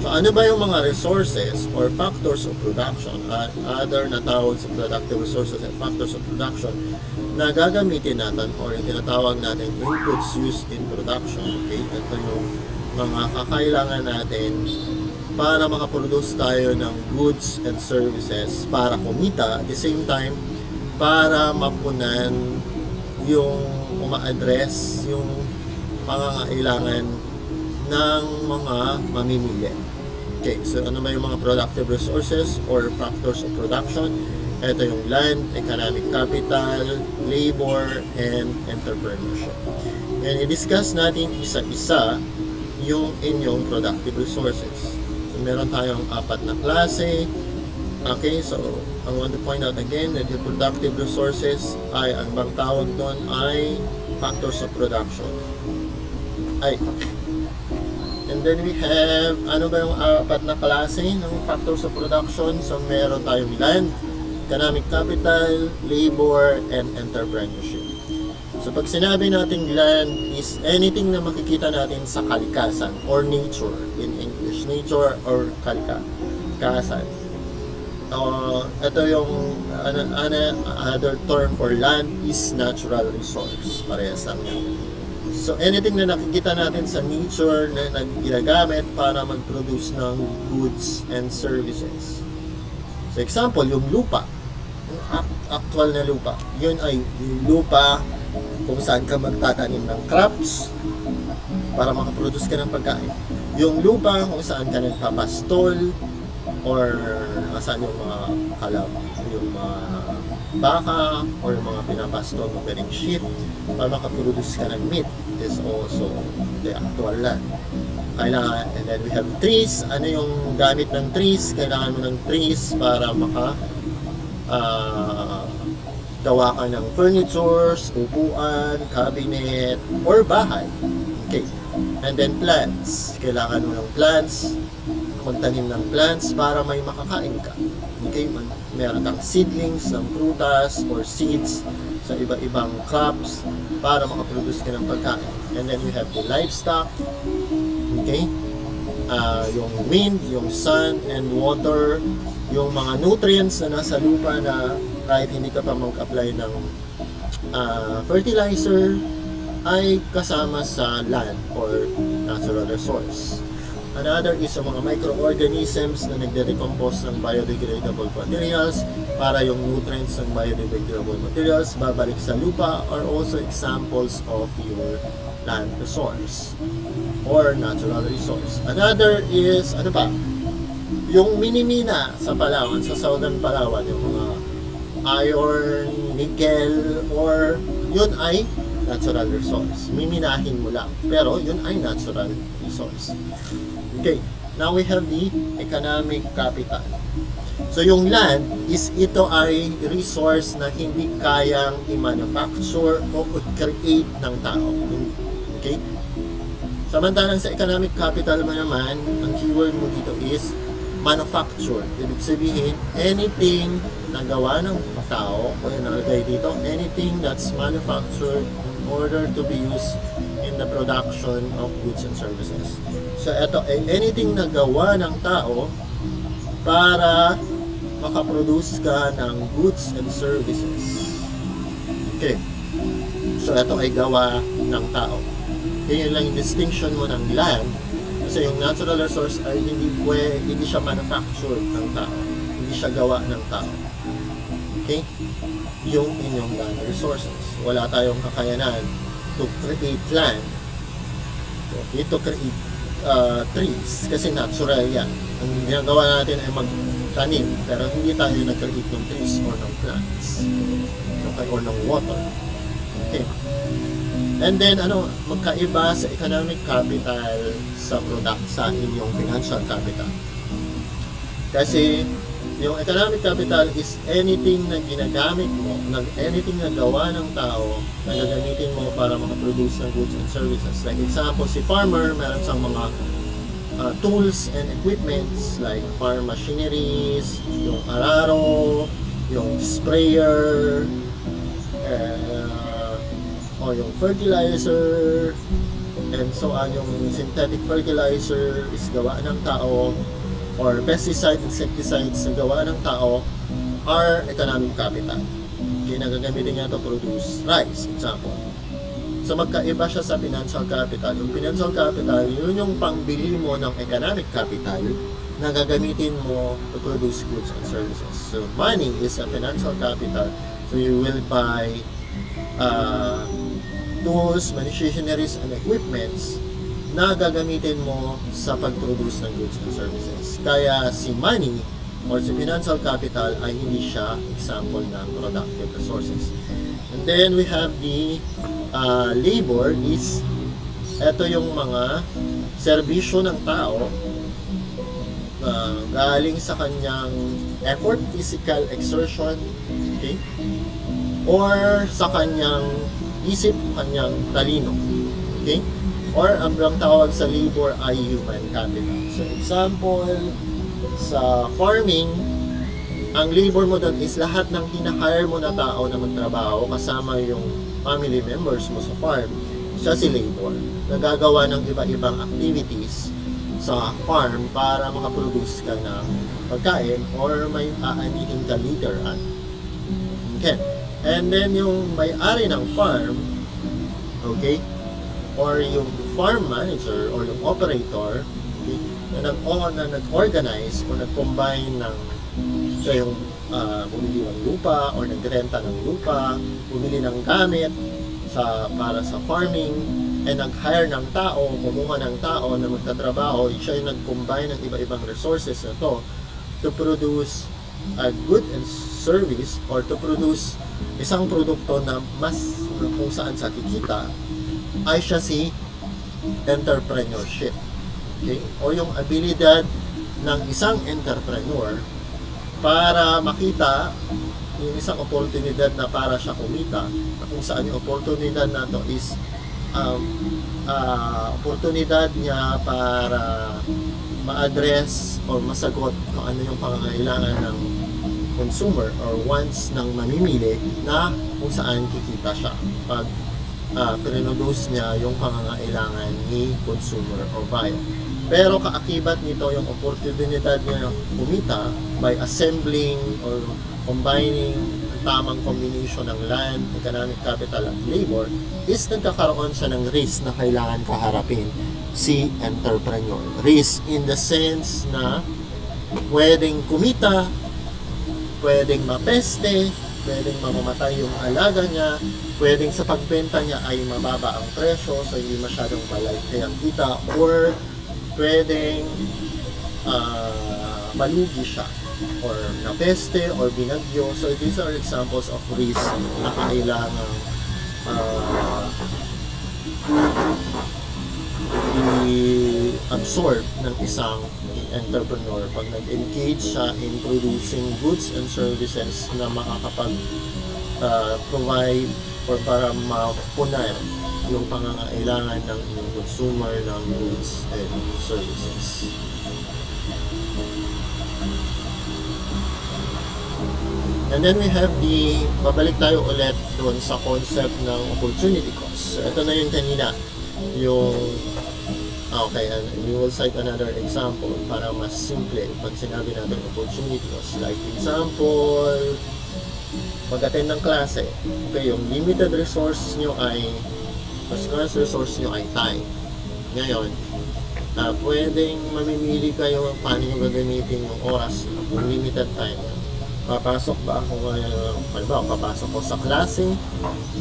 So ano ba yung mga resources or factors of production, other na tawag sa productive resources and factors of production na gagamitin natin or yung tinatawag natin inputs used in production. Okay? Ito yung mga kakailangan natin para makaproduce tayo ng goods and services para kumita, at the same time para mapunan yung uma-address yung pangangailangan ng mga mamimili. Okay, so ano ba yung mga productive resources or factors of production? Ito yung land, economic capital, labor, and entrepreneurship. And i-discuss natin isa-isa yung inyong productive resources. So, meron tayong 4 na klase. Okay, so I want to point out again that yung productive resources ay, ang bang tawag doon ay factors of production. And then we have, ano ba yung 4 na klase ng factors of production? So meron tayong land, economic capital, labor, and entrepreneurship. So pag sinabi natin land is anything na makikita natin sa kalikasan or nature in English, nature or kalikasan. Ito yung other term for land is natural resource. Parehas lang yan. So anything na nakikita natin sa nature na ginagamit para mag-produce ng goods and services. So example, yung lupa, yung actual na lupa, yun ay yung lupa kung saan ka magtatanim ng crops para makaproduce ka ng pagkain. Yung lupa kung saan ka nagpapastol or saan yung mga yung mga baka or yung mga pinapastol mo pering sheep para makaproduce ka ng meat is also the actual land. Kailangan, and then we have trees. Ano yung gamit ng trees? Kailangan mo ng trees para gawa ka ng furnitures, upuan, cabinet, or bahay. Okay. And then plants. Kailangan mo ng plants, magtanim ng plants para may makakain ka. Okay, meron kang seedlings ng prutas or seeds sa iba-ibang crops para makaproduce ka ng pagkain. And then we have the livestock. Okay, yung wind, yung sun and water, yung mga nutrients na nasa lupa na kahit hindi ka pa mag-apply ng fertilizer ay kasama sa land or natural resource. Another is yung mga microorganisms na nagde-decompose ng biodegradable materials para yung nutrients ng biodegradable materials babalik sa lupa are also examples of your land resource or natural resource. Another is, ano pa? Yung minimina sa Palawan, sa Southern Palawan, yung mga iron, nickel, or yun ay natural resource. Miminahin mo lang. Pero yun ay natural resource. Okay, now we have the economic capital. So yung land is ito ay resource na hindi kayang i-manufacture o create ng tao. Okay? Samantalang sa economic capital mo naman, ang keyword mo dito is manufacture. Ibig sabihin, anything na gawa ng tao, o yung nalagay dito, anything that's manufactured in order to be used in the production of goods and services. So ito ay anything na gawa ng tao para makaproduce ka ng goods and services. Okay. So ito ay gawa ng tao. Yun lang yung distinction mo ng land. Kasi yung natural resource ay hindi siya manufactured ng tao. Hindi siya gawa ng tao. Okay? Yung inyong land resources. Wala tayong kakayanan to create land. To create trees. Kasi natural yan. Ang ginagawa natin ay magtanim. Pero hindi tayo nag-create ng trees or ng plants. Okay? Or ng water. Okay? And then, magkaiba sa economic capital sa inyong financial capital. Kasi, yung economic capital is anything na ginagamit mo, anything na gawa ng tao, na gagamitin mo para makaproduce ng goods and services. Like example, si farmer, meron siyang mga tools and equipments like farm machineries, yung araro, yung sprayer, o yung fertilizer, and so on. Yung synthetic fertilizer is gawa ng tao, or pesticide, insecticides na gawa ng tao, are economic capital. Okay, nagagamitin niya to produce rice, example. So magkaiba siya sa financial capital. Yung financial capital, yun yung pangbili mo ng economic capital na gagamitin mo to produce goods and services. So money is a financial capital. So you will buy tools, machineries, and equipments na gagamitin mo sa pag-produce ng goods and services. Kaya si money or si financial capital ay hindi siya example ng productive resources. And then we have the labor is, ito yung mga serbisyo ng tao galing sa kanyang effort, physical exertion, okay, or sa kanyang isip, kanyang talino, okay, or ang tawag sa labor ay human capital. So example, sa farming, ang labor mo doon is lahat ng hina-hire mo na tao na magtrabaho kasama yung family members mo sa farm. Siya si labor. Nagagawa ng iba-ibang activities sa farm para makaproduce ka ng pagkain or may aanihin ka later on. Okay. And then yung may-ari ng farm, okay, or yung farm manager or yung operator, okay, na nag-organize o nag-combine ng siya yung bumili ng lupa or nagrenta ng lupa, bumili ng gamit para sa farming, and nag-hire ng tao, kumuha ng tao na magtatrabaho, siya yung nag-combine ng iba-ibang resources na to produce a good and service or to produce isang produkto na mas kung saan sa kikita, ay siya si entrepreneurship. Okay? O yung abilidad ng isang entrepreneur para makita yung isang oportunidad na para siya kumita, kung saan yung oportunidad na to is oportunidad niya para ma-address or masagot kung ano yung pangangailangan ng consumer or wants ng mamimili na kung saan kikita siya pag produce niya yung pangangailangan ni consumer or buyer. Pero kaakibat nito yung oportunidad niya kumita by assembling or combining tamang combination ng land, economic capital, at labor, is nagkakaroon siya ng risk na kailangan kaharapin si entrepreneur. Risk in the sense na pwedeng kumita, pwedeng mapeste, pwedeng mamamatay yung alaga niya, pwedeng sa pagbenta niya ay mababa ang presyo, so hindi masyadong malaki ang kita, or pwedeng malugi siya, or napeste, or binagyo. So these are examples of risk na kailangan i-absorb ng isang entrepreneur pag nag-engage siya in producing goods and services na makakapag-provide or para mapunan yung pangangailangan ng consumer ng goods and services. And then we have babalik tayo ulit doon sa concept ng opportunity cost. So, ito na yung kanina, okay, and we will cite another example para mas simple pag sinabi natin opportunity cost. Like example, mag-attend ng klase. Okay, yung limited resource nyo ay, mas scarce resource nyo ay time. Ngayon, pwedeng mamimili kayo paano nyo gagamitin yung oras ng limited time. Papasok ba ako ngayon, papasok ko sa klase,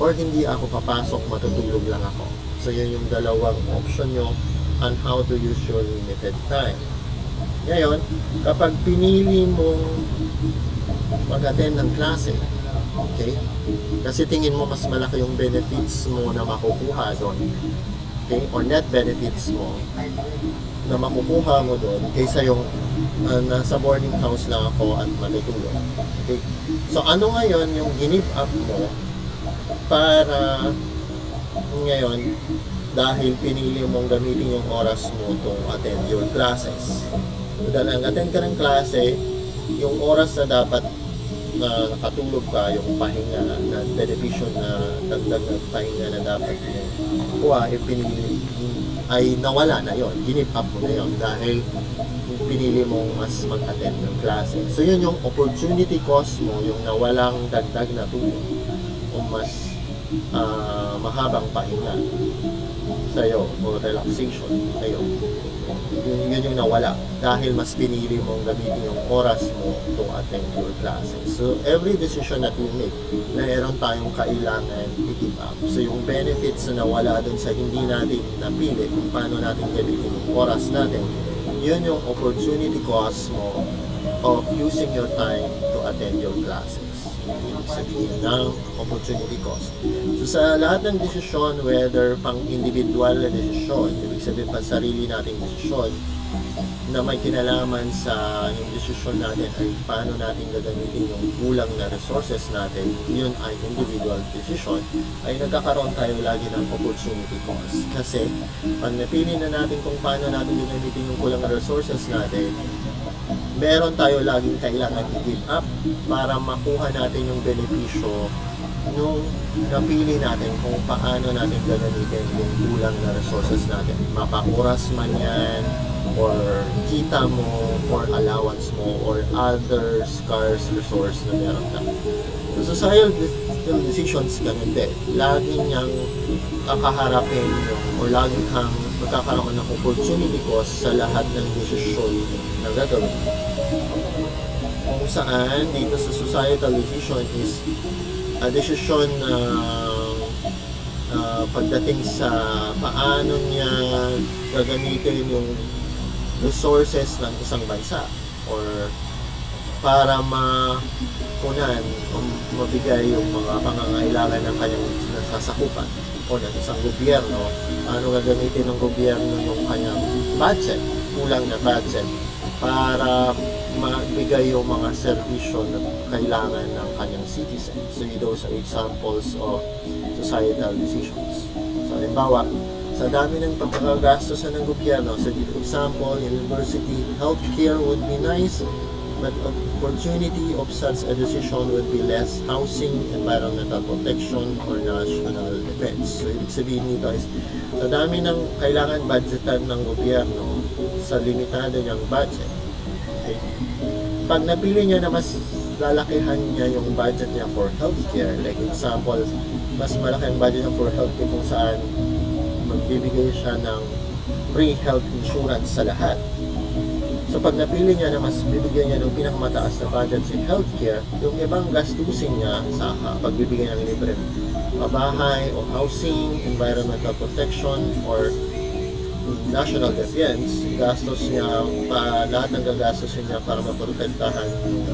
or hindi ako papasok, matutulog lang ako. So yun yung dalawang option nyo on how to use your limited time. Ngayon, kapag pinili mong mag-attend ng klase, okay, kasi tingin mo mas malaki yung benefits mo na makukuha doon, okay, or net benefits mo na makukuha mo doon kaysa yung nasa boarding house lang ako at matutulog. Okay? So ano ngayon yung give up mo para ngayon dahil pinili mong gamitin yung oras mo to attend your classes. So, dahil attend ka ng klase, yung oras na dapat na nakatulog ka, yung pahinga na benepisyo na dagdag na pahinga na dapat mo kuha, pinili ay nawala na yon, give up mo na yon dahil pinili mong mas mag-attend ng klase. So yun yung opportunity cost mo, yung nawalang dagdag na tulong o mas mahabang pahinga sa'yo o relaxation sa'yo. Yun yung nawala dahil mas pinili mong gamitin yung oras mo to attend your classes. So every decision that we make, mayroon tayong kailangan i-give up. So yung benefits na nawala dun sa hindi natin napili kung paano natin gamitin yung oras natin, yun yung opportunity cost mo of using your time to attend your classes. Ibig sabihin ng opportunity cost. So sa lahat ng desisyon, whether pang individual na desisyon, ibig sabihin pang sarili nating desisyon, na may kinalaman sa yung desisyon natin ay paano natin gagamitin yung kulang na resources natin, yun ay individual decision, ay nagkakaroon tayo lagi ng opportunity cost. Kasi pag napili na natin kung paano natin gagamitin yung kulang na resources natin, meron tayo laging kailangan i-give up para makuha natin yung benepisyo nung napili natin kung paano natin gagamitin yung kulang na resources natin. Mapakuras man yan, or kita mo, or allowance mo, or other scarce resource na meron ka. So, societal decisions, ganun din. Laging niyang kakaharapin yung, or laging kang magkakaroon ng opportunity cost sa lahat ng desisyon na gagawin. Kung saan, dito sa societal decision is a decision na pagdating sa paano niya gagamitin yung resources ng isang bansa or para mapunan o mabigay yung mga pangangailangan ng kanyang nasasakupan o ng isang gobyerno, ano gagamitin ng gobyerno yung kanyang budget, kulang na budget, para magbigay yung mga serbisyo na kailangan ng kanyang citizens. So those are examples of societal decisions. So halimbawa, sa dami ng pagkakagastosan ng gobyerno, sa example, university, healthcare would be nice, but opportunity of such a decision would be less housing, environmental protection, or national defense. So, ibig sabihin nito is, sa dami ng kailangan budgetan ng gobyerno, sa limitado niyang budget, okay, pag napili niya na mas lalakihan niya yung budget niya for healthcare, like example, mas malaki ang budget niya for healthcare kung saan magbibigay siya ng free health insurance sa lahat. So pag napili niya na mas bibigyan niya ng pinakamataas na budget sa healthcare, yung ibang gastusin niya sa pagbibigay ng libre pabahay o housing, environmental protection, or national defense, gastos niya, lahat ng gagastusin niya para maprotektahan yung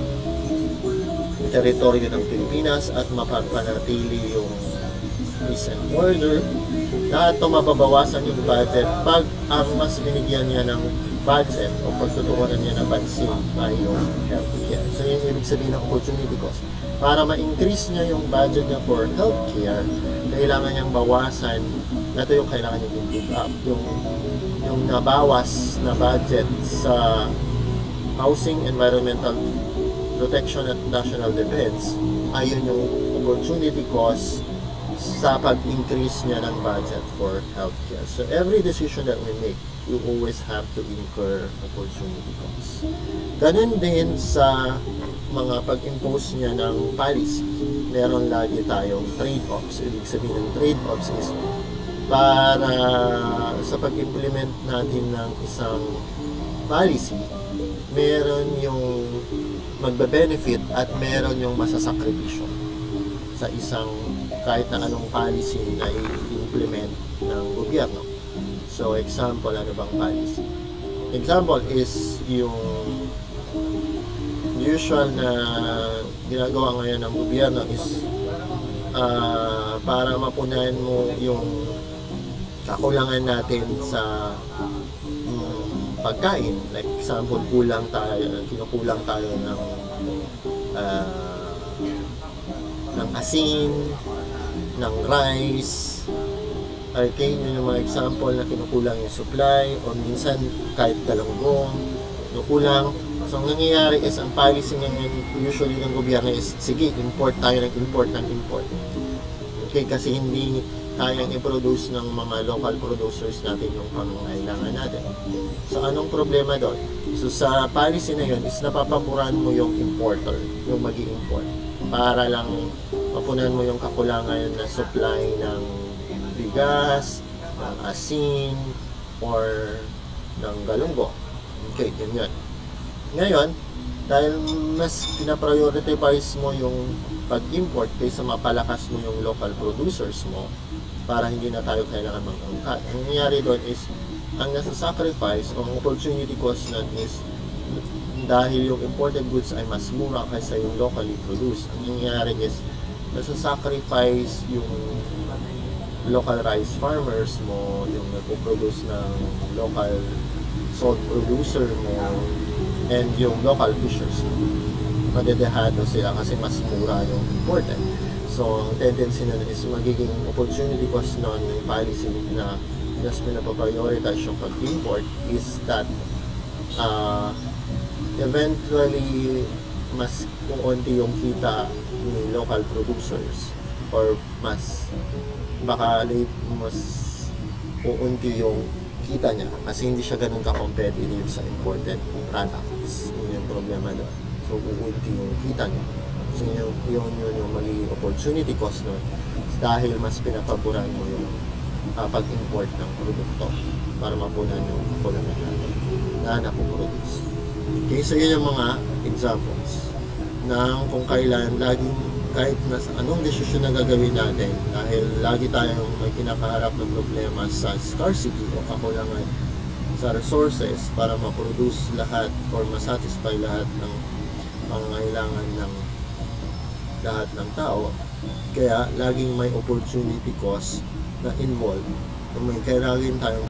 teritoryo ng Pilipinas at mapapanatili yung peace and order. Lahat ito mababawasan yung budget pag ang mas binigyan niya ng budget o pagtutuunan niya ng pansin ay yung healthcare. So yun ibig sabihin ng opportunity cost. Para ma-increase niya yung budget niya for healthcare, kailangan niyang bawasan, ito yung kailangan niya i-give up, yung nabawas na budget sa housing, environmental protection at national defense, ayun yung opportunity cost sa pag-increase niya ng budget for healthcare. So every decision that we make, you always have to incur opportunity costs. Ganun din sa mga pag-impose niya ng policy. Meron lagi tayong trade-offs. Ibig sabihin ng trade-offs is para sa pag-implement natin ng isang policy, meron yung magbe-benefit at meron yung masasakripisyo sa isang kahit na anong policy na i-implement ng gobyerno. So, example, ano bang policy? Example is yung usual na ginagawa ngayon ng gobyerno is para mapunan mo yung kakulangan natin sa pagkain. Like example, kinukulang tayo ng asin, ng rice, okay, yun yung mga example na kinukulang yung supply, o minsan kahit galunggong, kinukulang. So, ang nangyayari is, ang policy ngayon usually ng gobyerno is, sige, import tayo ng import. Okay, kasi hindi kayang i-produce ng mga local producers natin yung pangangailangan natin. So, anong problema doon? So, sa policy na yun is napapapuran mo yung importer, yung mag-i-import, para lang mapunan mo yung kakulangan na supply ng bigas, ng asin, or ng galunggo. Okay, yun. Ngayon, dahil mas pinaprioritize mo yung pag-import kaysa mapalakas mo yung local producers mo para hindi na tayo kailangan mag-angkat. Ang nangyayari doon is, ang nasa-sacrifice o ang opportunity cost nun is dahil yung imported goods ay mas mura kaysa yung locally produced. Ang nangyayari is, nasa-sacrifice yung local rice farmers mo, yung nagpo-produce ng local salt producer mo, and yung local fishers mo. Madedehado sila kasi mas mura yung imported. So, ang tendency na is magiging opportunity cost nun yung policy na mas pinapaprioritize yung pag-import is that eventually mas kuunti yung kita ni local producers or mas mas kuunti yung kita niya kasi hindi siya ganun ka-competitive sa imported products. Yun yung problema doon. So, kuunti yung kita niya. So, yun yung magiging opportunity cost nun dahil mas pinapaboran mo yung pag-import ng produkto para mapunan yung kakulangan natin na napuproduce. Okay, so yun yung mga examples ng kung kailan laging kahit nasa anong desisyon na gagawin natin dahil lagi tayong may kinakaharap ng problema sa scarcity o kakulangan sa resources para ma-produce lahat or ma-satisfy lahat ng pangangailangan ng lahat ng tao. Kaya laging may opportunity cost na involved. May kailangan tayong